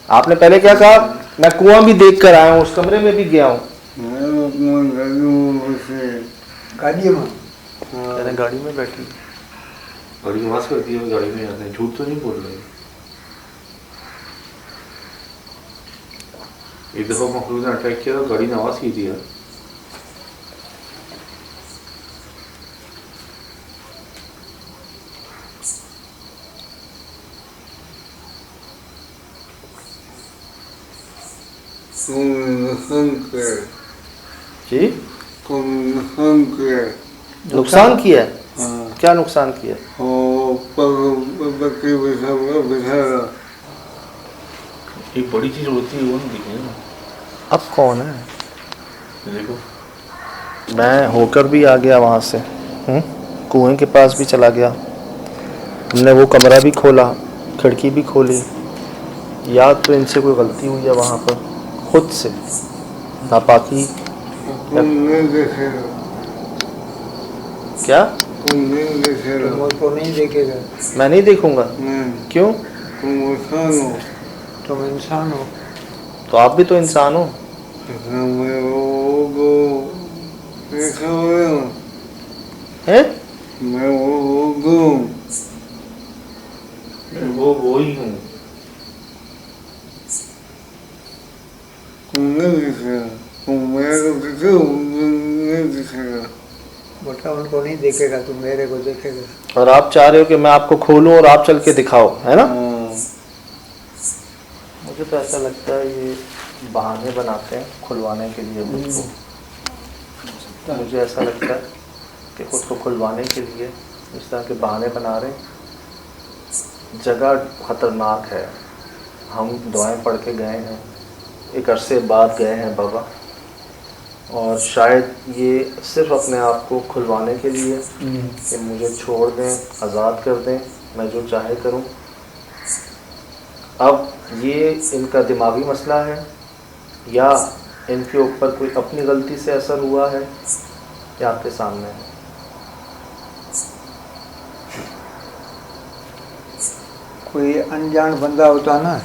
आपने पहले क्या कहा? मैं कुआं भी देख कर आया हूँ, उस कमरे में भी गया हूँ। गाड़ी में गाड़ी में बैठी, गाड़ी की आवाज करती है, गाड़ी में जाते हैं, झूठ तो नहीं बोल रहे। एक दफा मखलूक ने अटैक किया, गाड़ी ने आवाज की थी यार। जी नुकसान किया है? क्या नुकसान किया? एक बड़ी चीज होती है वो नहीं दिखी ना। अब कौन है? देखो मैं होकर भी आ गया वहाँ से, कुएं के पास भी चला गया, हमने वो कमरा भी खोला, खिड़की भी खोली। या तो इनसे कोई गलती हुई है वहाँ पर खुद से, नापाकी। क्या? तुम उसको नहीं देखेगा। मैं नहीं देखूंगा। क्यों? तुम इंसान हो। तो आप भी तो इंसान हो। हैं? मैं वो ही हूँ। बेटा उनको नहीं देखेगा, तुम मेरे को देखेगा। और आप चाह रहे हो कि मैं आपको खोलूं और आप चल के दिखाओ, है ना? मुझे तो ऐसा लगता है ये बहाने बनाते हैं खुलवाने के लिए मुझको। मुझे ऐसा लगता है कि खुद को खुलवाने के लिए इस तरह के बहाने बना रहे हैं। जगह खतरनाक है, हम दुआएं पढ़ के गए हैं, एक अरसे बाद गए हैं बाबा, और शायद ये सिर्फ अपने आप को खुलवाने के लिए कि मुझे छोड़ दें, आज़ाद कर दें, मैं जो चाहे करूं। अब ये इनका दिमागी मसला है या इनके ऊपर कोई अपनी गलती से असर हुआ है, या आपके सामने है। कोई अनजान बंदा होता ना,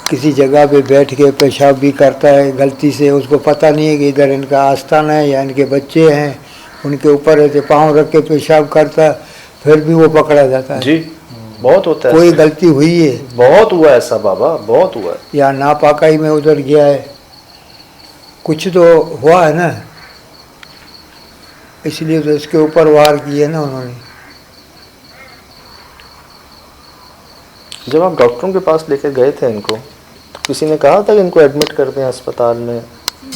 किसी जगह पे बैठ के पेशाब भी करता है गलती से, उसको पता नहीं है कि इधर इनका आस्थान है या इनके बच्चे हैं, उनके ऊपर ऐसे पाँव रख के पेशाब करता, फिर भी वो पकड़ा जाता है। जी बहुत होता है। कोई गलती हुई है? बहुत हुआ ऐसा बाबा, बहुत हुआ है। या नापाकाई में उधर गया है, कुछ तो हुआ है ना, इसलिए तो इसके ऊपर वार किए ना उन्होंने। जब आप डॉक्टरों के पास लेकर गए थे इनको, तो किसी ने कहा था कि इनको एडमिट कर दें अस्पताल में?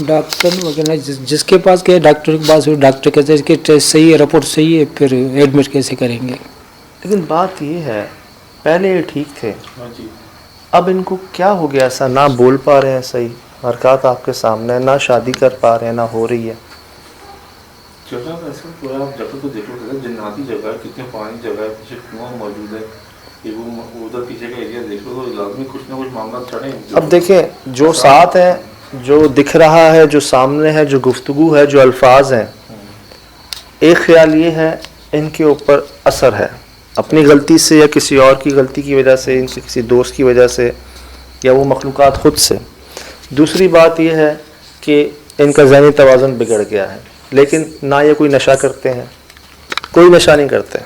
डॉक्टर वगैरह जिसके पास गए डॉक्टर के पास, डॉक्टर कहते हैं कि टेस्ट सही है, रिपोर्ट सही है, फिर एडमिट कैसे करेंगे। लेकिन बात ये है, पहले ये ठीक थे, हाँ जी। अब इनको क्या हो गया ऐसा? ना बोल पा रहे हैं सही, हरकत आपके सामने, ना शादी कर पा रहे हैं, ना हो रही है। जगह ऐसा पूरा आप जगह तो देखो, जन्नती जगह है, कितने पानी जगह है, पीछे कुआं मौजूद है, ये वो उधर पीछे का एरिया देख लो तो लाजमी कुछ ना कुछ मामला चढ़े। अब देखें, जो साथ है, जो दिख रहा है, जो सामने है, जो गुफ्तगू है, जो अल्फाज हैं, एक ख्याल ये है इनके ऊपर असर है अपनी गलती से या किसी और की गलती की वजह से, इनके किसी दोस्त की वजह से, या वो मखलूक़ात ख़ुद से। दूसरी बात यह है कि इनका ज़हनी तवाज़ुन बिगड़ गया है। लेकिन ना ये कोई नशा करते हैं, कोई नशा नहीं करते,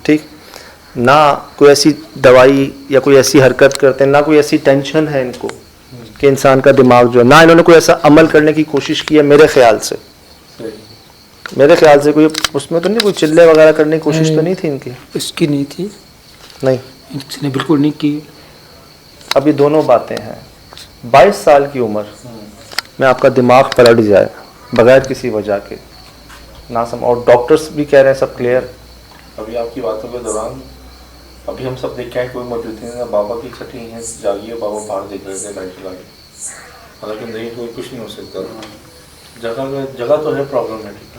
ठीक, ना कोई ऐसी दवाई या कोई ऐसी हरकत करते हैं, ना कोई ऐसी टेंशन है इनको कि इंसान का दिमाग जो है, ना इन्होंने कोई ऐसा अमल करने की कोशिश की है मेरे ख्याल से। कोई उसमें तो नहीं, कोई चिल्ले वगैरह करने की कोशिश तो नहीं थी इनकी? इसकी नहीं थी, नहीं, इसने बिल्कुल नहीं की। अब ये दोनों बातें हैं। 22 साल की उम्र में आपका दिमाग पलट जाए बगैर किसी वजह के, ना सम, और डॉक्टर्स भी कह रहे हैं सब क्लियर। अभी आपकी बातों के दौरान अभी हम सब देख के आए, कोई मौजूद नहीं है, बाबा की छठी है जागी है, बाबा बाहर देख रहे थे लाइट लगा के, हालांकि नहीं कोई कुछ नहीं हो सकता। जगह तो है प्रॉब्लमेटिक।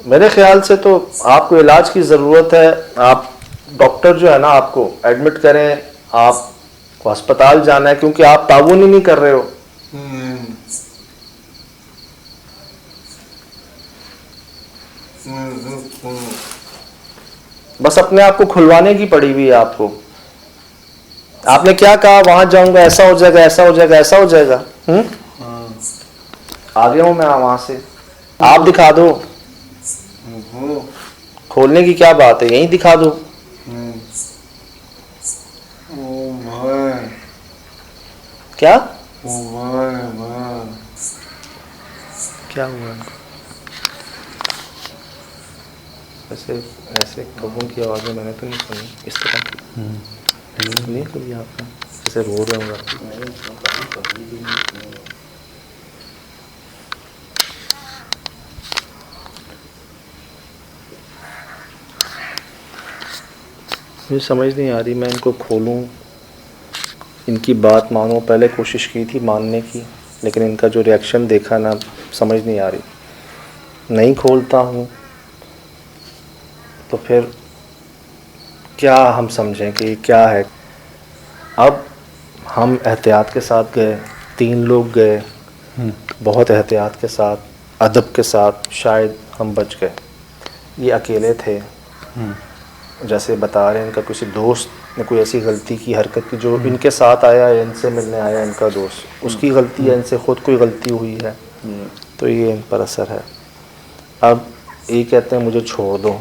मेरे ख्याल से तो आपको इलाज की ज़रूरत है। आप डॉक्टर जो है ना, आपको एडमिट करें, आपको अस्पताल जाना है, क्योंकि आप ताबून ही नहीं कर रहे हो। बस अपने आप को खुलवाने की पड़ी हुई है आपको। आपने क्या कहा, वहां जाऊंगा ऐसा हो जाएगा, ऐसा हो जाएगा, ऐसा हो जाएगा। आ गया हूं मैं वहां से, आप दिखा दो। खोलने की क्या बात है, यहीं दिखा दो। क्या क्या हुआ? ऐसे ऐसे कबूल की आवाज़ें मैंने तो नहीं सुनी इस तरह की। नहीं सुनी आपने, जैसे रो रहे होंगे। मुझे समझ नहीं आ रही, मैं इनको खोलूं, इनकी बात मानूं। पहले कोशिश की थी मानने की, लेकिन इनका जो रिएक्शन देखा ना, समझ नहीं आ रही। नहीं खोलता हूँ तो फिर क्या हम समझें कि क्या है। अब हम एहतियात के साथ गए, 3 लोग गए, बहुत एहतियात के साथ, अदब के साथ, शायद हम बच गए। ये अकेले थे, जैसे बता रहे हैं इनका किसी दोस्त ने कोई ऐसी गलती की, हरकत की, जो इनके साथ आया है, इनसे मिलने आया इनका दोस्त, उसकी गलती है, इनसे खुद कोई गलती हुई है, तो ये इन पर असर है। अब ये कहते हैं मुझे छोड़ दो।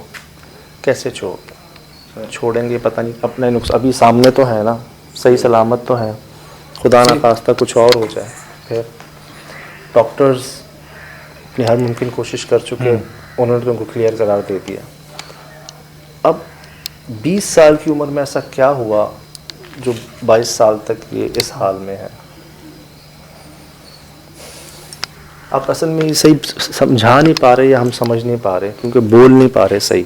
कैसे छोड़ेंगे पता नहीं, अपने नुकसान अभी सामने तो है ना, सही सलामत तो है, खुदा ना खास्ता कुछ और हो जाए। फिर डॉक्टर्स अपनी हर मुमकिन कोशिश कर चुके, उन्होंने तो उनको क्लियर करार दे दिया। अब 20 साल की उम्र में ऐसा क्या हुआ जो 22 साल तक ये इस हाल में है। आप असल में ये सही समझा नहीं पा रहे या हम समझ नहीं पा रहे, क्योंकि बोल नहीं पा रहे सही।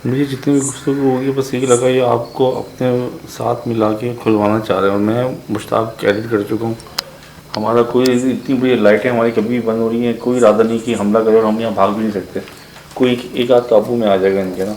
मुझे जितनी भी गुफ्तगू होगी बस यही लगा, ये आपको अपने साथ मिला के खुलवाना चाह रहे हैं। और मैं मुश्ताक कैरियर कर चुका हूँ। हमारा कोई इतनी बड़ी लाइटें हमारी कभी भी बंद हो रही हैं, कोई इरादा नहीं कि हमला करे, और हम यहाँ भाग भी नहीं सकते। कोई एक आध काबू में आ जाएगा इनके ना।